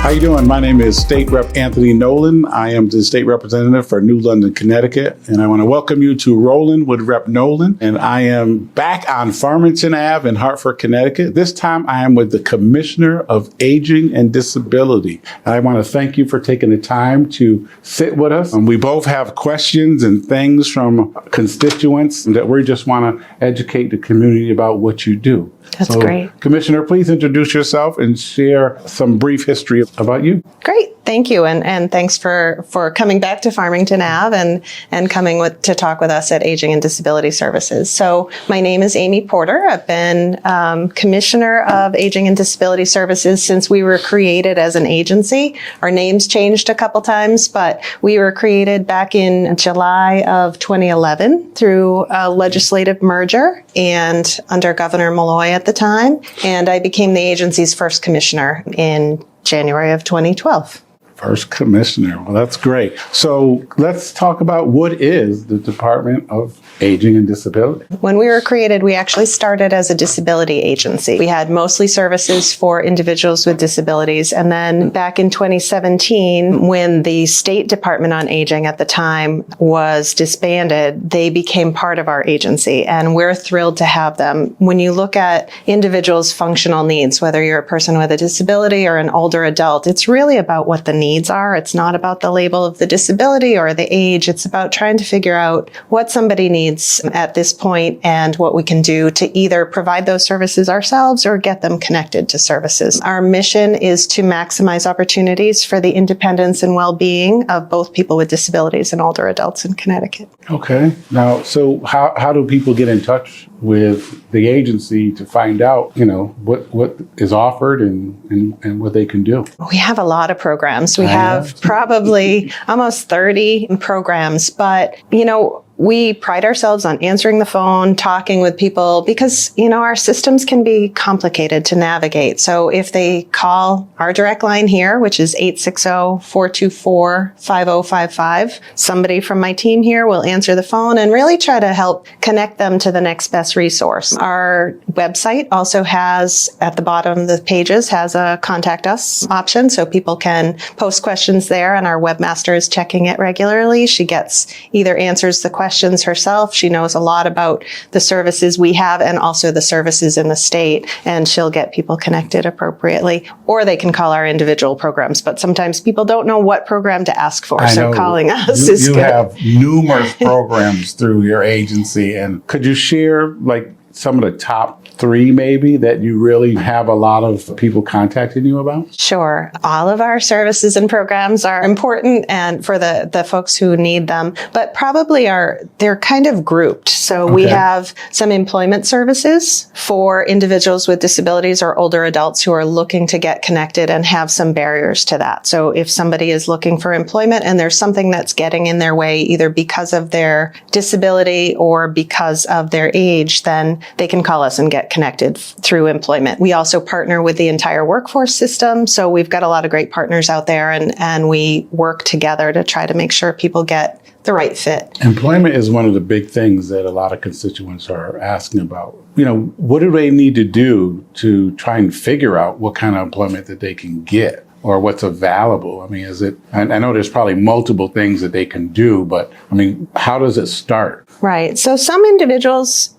How you doing? My name is State Rep Anthony Nolan. I am the state representative for New London, Connecticut, and I want to welcome you to Rollin with Rep Nolan. And I am back on Farmington Ave in Hartford, Connecticut. This time I am with the Commissioner of Aging and Disability. I want to thank you for taking the time to sit with us. We both have questions and things from constituents that we just want to educate the community about what you do. That's great. Commissioner, please introduce yourself and share some brief history about you. Great. Thank you. And thanks for coming back to Farmington Ave and coming to talk with us at Aging and Disability Services. So my name is Amy Porter. I've been Commissioner of Aging and Disability Services since we were created as an agency. Our names changed a couple times, but we were created back in July of 2011 through a legislative merger and under Governor Malloy at the time. And I became the agency's first commissioner in January of 2012. First commissioner. Well, that's great. So let's talk about what is the Department of Aging and Disability. When we were created, we actually started as a disability agency. We had mostly services for individuals with disabilities. And then back in 2017, when the State Department on Aging at the time was disbanded, they became part of our agency. And we're thrilled to have them. When you look at individuals' functional needs, whether you're a person with a disability or an older adult, it's really about what the needs are. It's not about the label of the disability or the age. It's about trying to figure out what somebody needs at this point and what we can do to either provide those services ourselves or get them connected to services. Our mission is to maximize opportunities for the independence and well-being of both people with disabilities and older adults in Connecticut. Okay. Now, so how do people get in touch with the agency to find out, what is offered and what they can do? We have a lot of programs. We have probably almost 30 programs, but, we pride ourselves on answering the phone, talking with people, because, our systems can be complicated to navigate. So if they call our direct line here, which is 860-424-5055, somebody from my team here will answer the phone and really try to help connect them to the next best resource. Our website also has, at the bottom of the pages, has a contact us option, so people can post questions there, and our webmaster is checking it regularly. She either answers the questions herself. She knows a lot about the services we have and also the services in the state, and she'll get people connected appropriately. Or they can call our individual programs, but sometimes people don't know what program to ask for, so calling us is good. You have numerous programs through your agency, and could you share some of the top 3 maybe that you really have a lot of people contacting you about? Sure. All of our services and programs are important and for the folks who need them, but probably they're kind of grouped. So we have some employment services for individuals with disabilities or older adults who are looking to get connected and have some barriers to that. So if somebody is looking for employment and there's something that's getting in their way, either because of their disability or because of their age, then they can call us and get connected through employment. We also partner with the entire workforce system. So we've got a lot of great partners out there, and we work together to try to make sure people get the right fit. Employment is one of the big things that a lot of constituents are asking about. What do they need to do to try and figure out what kind of employment that they can get? Or what's available? I know there's probably multiple things that they can do, but how does it start? Right. So some individuals,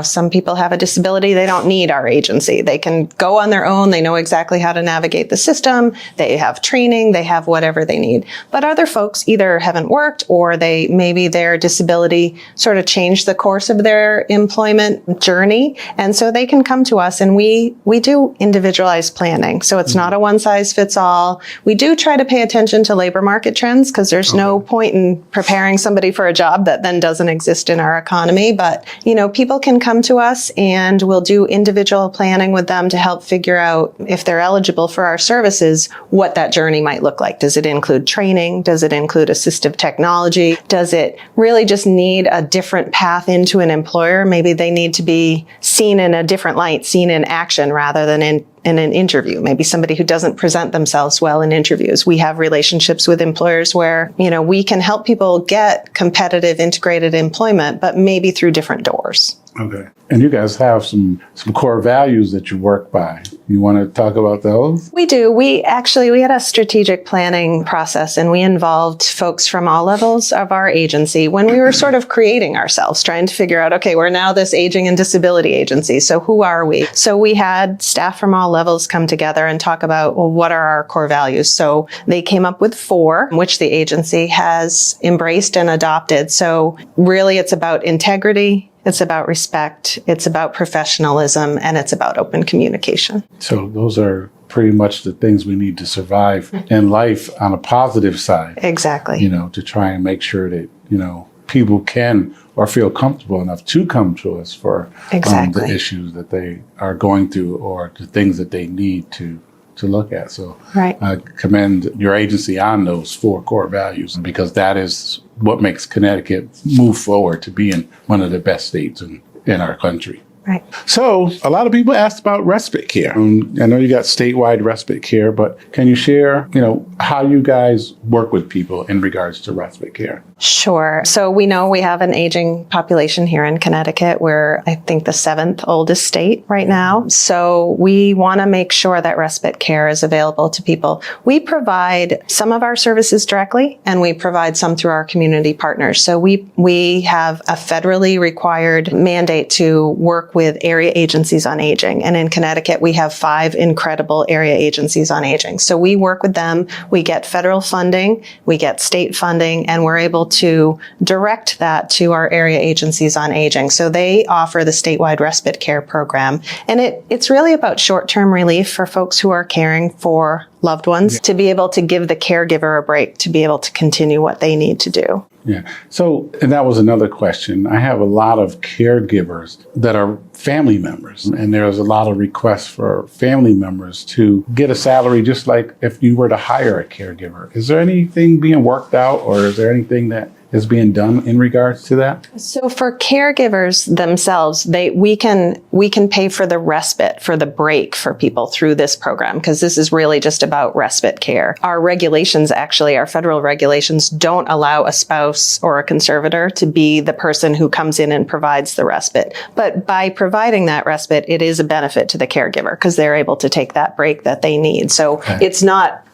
some people have a disability. They don't need our agency. They can go on their own. They know exactly how to navigate the system. They have training. They have whatever they need. But other folks either haven't worked or maybe their disability sort of changed the course of their employment journey. And so they can come to us, and we do individualized planning. So it's not a one size fits all. We do try to pay attention to labor market trends because there's no point in preparing somebody for a job that then doesn't exist in our economy. But, people can come to us and we'll do individual planning with them to help figure out if they're eligible for our services, what that journey might look like. Does it include training? Does it include assistive technology? Does it really just need a different path into an employer? Maybe they need to be seen in a different light, seen in action rather than in an interview. Maybe somebody who doesn't present themselves well in interviews. We have relationships with employers where, we can help people get competitive integrated employment, but maybe through different doors. Okay. And you guys have some core values that you work by. You want to talk about those? We do. We had a strategic planning process, and we involved folks from all levels of our agency when we were sort of creating ourselves, trying to figure out, okay, we're now this aging and disability agency. So who are we? So we had staff from all levels come together and talk about, well, what are our core values? So they came up with 4, which the agency has embraced and adopted. So really it's about integrity, it's about respect, it's about professionalism, and it's about open communication. So those are pretty much the things we need to survive in life on a positive side. Exactly. To try and make sure that, people can or feel comfortable enough to come to us for Exactly. the issues that they are going through or the things that they need to look at. So Right. I commend your agency on those 4 core values, because that is what makes Connecticut move forward to being one of the best states in our country. Right. So a lot of people asked about respite care. I know you got statewide respite care, but can you share, how you guys work with people in regards to respite care? Sure. So we know we have an aging population here in Connecticut. We're, I think, the 7th oldest state right now. So we want to make sure that respite care is available to people. We provide some of our services directly, and we provide some through our community partners. So we have a federally required mandate to work with area agencies on aging. And in Connecticut, we have 5 incredible area agencies on aging. So we work with them. We get federal funding, we get state funding, and we're able to direct that to our area agencies on aging. So they offer the statewide respite care program. And it's really about short-term relief for folks who are caring for loved ones, to be able to give the caregiver a break, to be able to continue what they need to do. Yeah. So, and that was another question. I have a lot of caregivers that are family members, and there's a lot of requests for family members to get a salary just like if you were to hire a caregiver. Is there anything being worked out, or is there anything that is being done in regards to that? So for caregivers themselves, we can pay for the respite, for the break for people through this program, because this is really just about respite care. Our regulations, actually, our federal regulations, don't allow a spouse or a conservator to be the person who comes in and provides the respite. But by providing that respite, it is a benefit to the caregiver because they're able to take that break that they need. So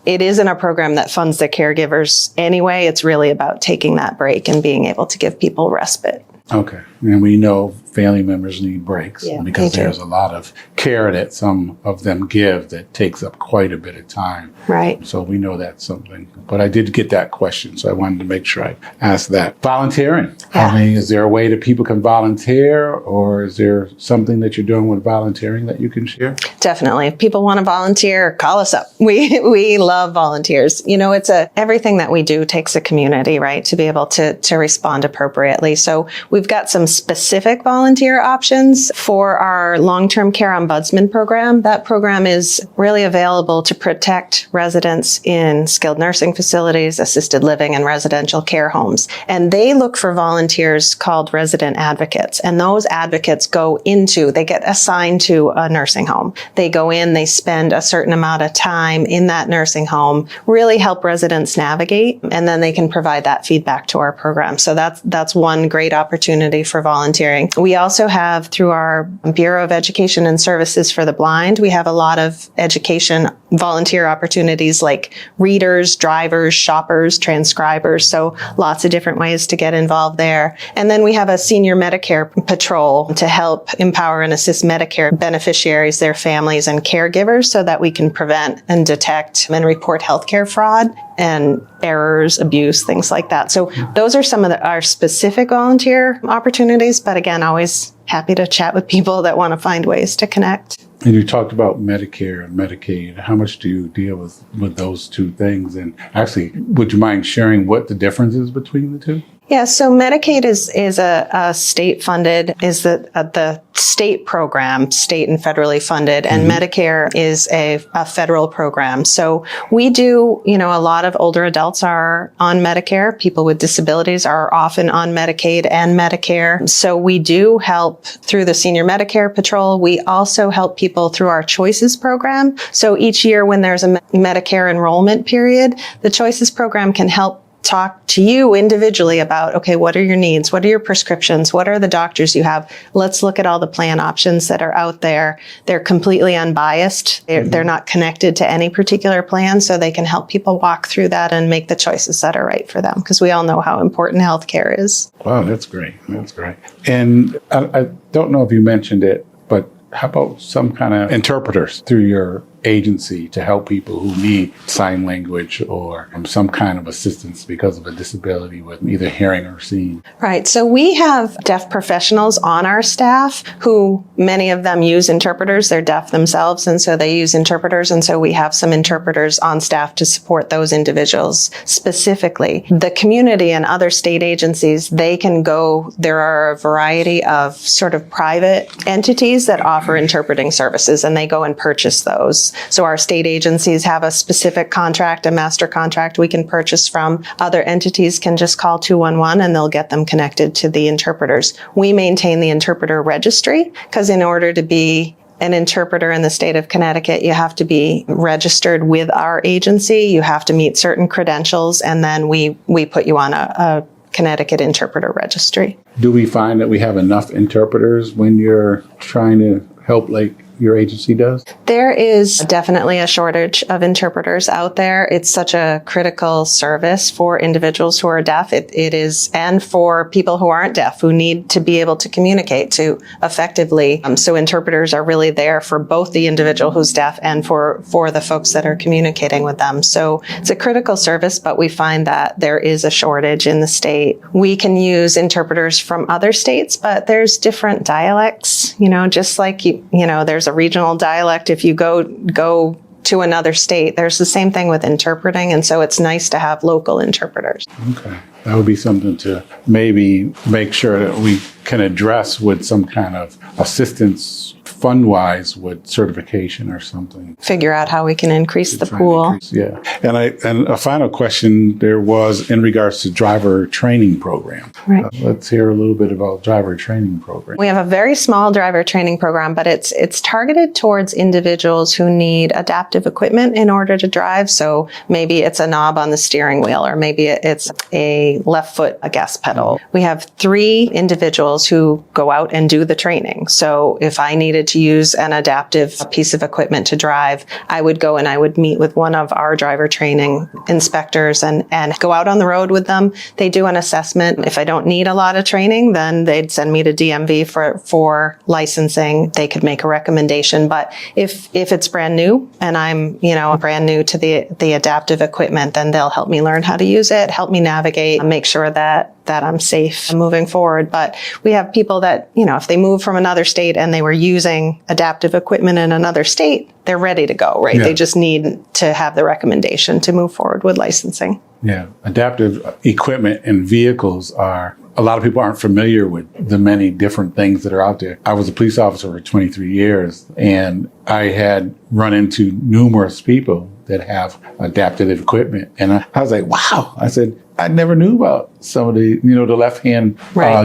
it isn't a program that funds the caregivers anyway. It's really about taking that break and being able to give people respite. Okay. And we know family members need breaks because they do. there's a lot of care that some of them give that takes up quite a bit of time. Right. So we know that's something. But I did get that question, so I wanted to make sure I asked that. Volunteering. Yeah. I mean, is there a way that people can volunteer, or is there something that you're doing with volunteering that you can share? Definitely. If people want to volunteer, call us up. We love volunteers. Everything that we do takes a community, right, to be able to respond appropriately. So we've got some specific volunteer options for our long-term care ombudsman program. That program is really available to protect residents in skilled nursing facilities, assisted living, and residential care homes. And they look for volunteers called resident advocates. And those advocates they get assigned to a nursing home. They go in, they spend a certain amount of time in that nursing home, really help residents navigate, and then they can provide that feedback to our program. So that's one great opportunity for volunteering. We also have, through our Bureau of Education and Services for the Blind, we have a lot of education volunteer opportunities like readers, drivers, shoppers, transcribers. So lots of different ways to get involved there. And then we have a senior Medicare patrol to help empower and assist Medicare beneficiaries, their families, and caregivers so that we can prevent and detect and report healthcare fraud and errors, abuse, things like that. So those are some of our specific volunteer opportunities. But again, always happy to chat with people that want to find ways to connect. And you talked about Medicare and Medicaid. How much do you deal with those two things? And actually, would you mind sharing what the difference is between the two? Yeah, so Medicaid is a state-funded, is the state program, state and federally funded, and Medicare is a federal program. So we do, a lot of older adults are on Medicare. People with disabilities are often on Medicaid and Medicare. So we do help through the Senior Medicare Patrol. We also help people through our Choices program. So each year when there's a Medicare enrollment period, the Choices program can help talk to you individually about, okay, what are your needs? What are your prescriptions? What are the doctors you have? Let's look at all the plan options that are out there. They're completely unbiased. They're not connected to any particular plan, so they can help people walk through that and make the choices that are right for them, because we all know how important healthcare is. Wow, that's great. That's great. And I don't know if you mentioned it, but how about some kind of interpreters through your agency to help people who need sign language or some kind of assistance because of a disability with either hearing or seeing? Right. So we have deaf professionals on our staff who many of them use interpreters. They're deaf themselves, and so they use interpreters. And so we have some interpreters on staff to support those individuals specifically. The community and other state agencies, they can go, there are a variety of sort of private entities that offer interpreting services, and they go and purchase those. So our state agencies have a specific contract, a master contract we can purchase from. Other entities can just call 211 and they'll get them connected to the interpreters. We maintain the interpreter registry because in order to be an interpreter in the state of Connecticut, you have to be registered with our agency. You have to meet certain credentials, and then we put you on a Connecticut interpreter registry. Do we find that we have enough interpreters when you're trying to help like your agency does? There is definitely a shortage of interpreters out there. It's such a critical service for individuals who are deaf. It is, and for people who aren't deaf, who need to be able to communicate to effectively. So interpreters are really there for both the individual who's deaf and for the folks that are communicating with them. So it's a critical service, but we find that there is a shortage in the state. We can use interpreters from other states, but there's different dialects, just like, there's a regional dialect. If you go to another state, there's the same thing with interpreting. And so it's nice to have local interpreters. Okay. That would be something to maybe make sure that we can address with some kind of assistance fund-wise with certification or something. Figure out how we can increase the pool. Yeah. And a final question there was in regards to driver training program. Right. Let's hear a little bit about driver training program. We have a very small driver training program, but it's targeted towards individuals who need adaptive equipment in order to drive. So maybe it's a knob on the steering wheel, or maybe it's a left foot, a gas pedal. We have 3 individuals who go out and do the training. So if I needed to use an adaptive piece of equipment to drive, I would go and I would meet with one of our driver training inspectors and go out on the road with them. They do an assessment. If I don't need a lot of training, then they'd send me to DMV for licensing. They could make a recommendation. But if it's brand new and I'm, brand new to the adaptive equipment, then they'll help me learn how to use it, help me navigate, and make sure that I'm safe moving forward. But we have people that, if they move from another state and they were using adaptive equipment in another state, they're ready to go, right? Yeah. They just need to have the recommendation to move forward with licensing. Yeah. Adaptive equipment and vehicles a lot of people aren't familiar with the many different things that are out there. I was a police officer for 23 years, and I had run into numerous people that have adaptive equipment. And I was like, wow. I said, I never knew about some of the, the left-hand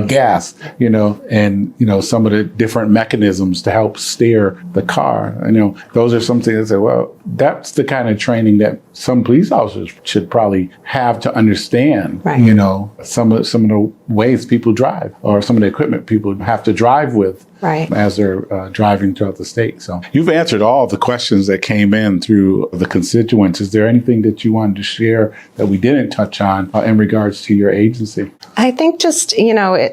gas, and, some of the different mechanisms to help steer the car. Those are some things I said, well, that's the kind of training that some police officers should probably have to understand, some of the ways people drive, or some of the equipment people have to drive with. Right. As they're driving throughout the state. So you've answered all the questions that came in through the constituents. Is there anything that you wanted to share that we didn't touch on in regards to your agency? I think just,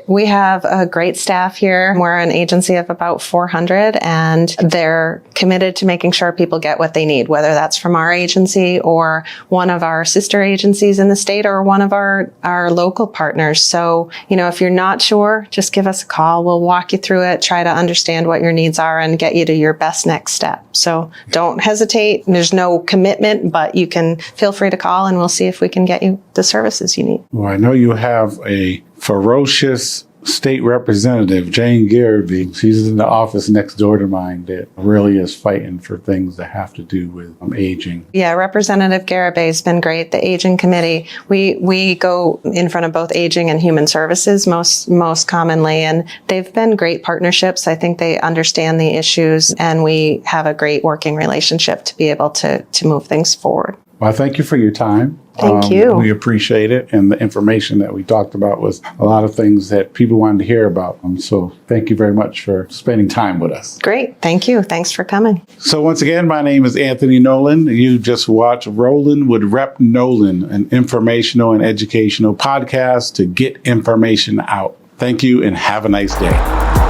we have a great staff here. We're an agency of about 400, and they're committed to making sure people get what they need, whether that's from our agency or one of our sister agencies in the state or one of our local partners. So, if you're not sure, just give us a call. We'll walk you through it, try to understand what your needs are and get you to your best next step. So don't hesitate. There's no commitment, but you can feel free to call and we'll see if we can get you the services you need. Well, I know you have a ferocious state representative, Jane Garrity. She's in the office next door to mine that really is fighting for things that have to do with aging. Yeah, Representative Garibay has been great. The Aging Committee, we go in front of both Aging and Human Services most commonly, and they've been great partnerships. I think they understand the issues, and we have a great working relationship to be able to move things forward. Well, thank you for your time. Thank you. We appreciate it. And the information that we talked about was a lot of things that people wanted to hear about. So thank you very much for spending time with us. Great. Thank you. Thanks for coming. So once again, my name is Anthony Nolan. You just watched Rollin with Rep Nolan, an informational and educational podcast to get information out. Thank you and have a nice day.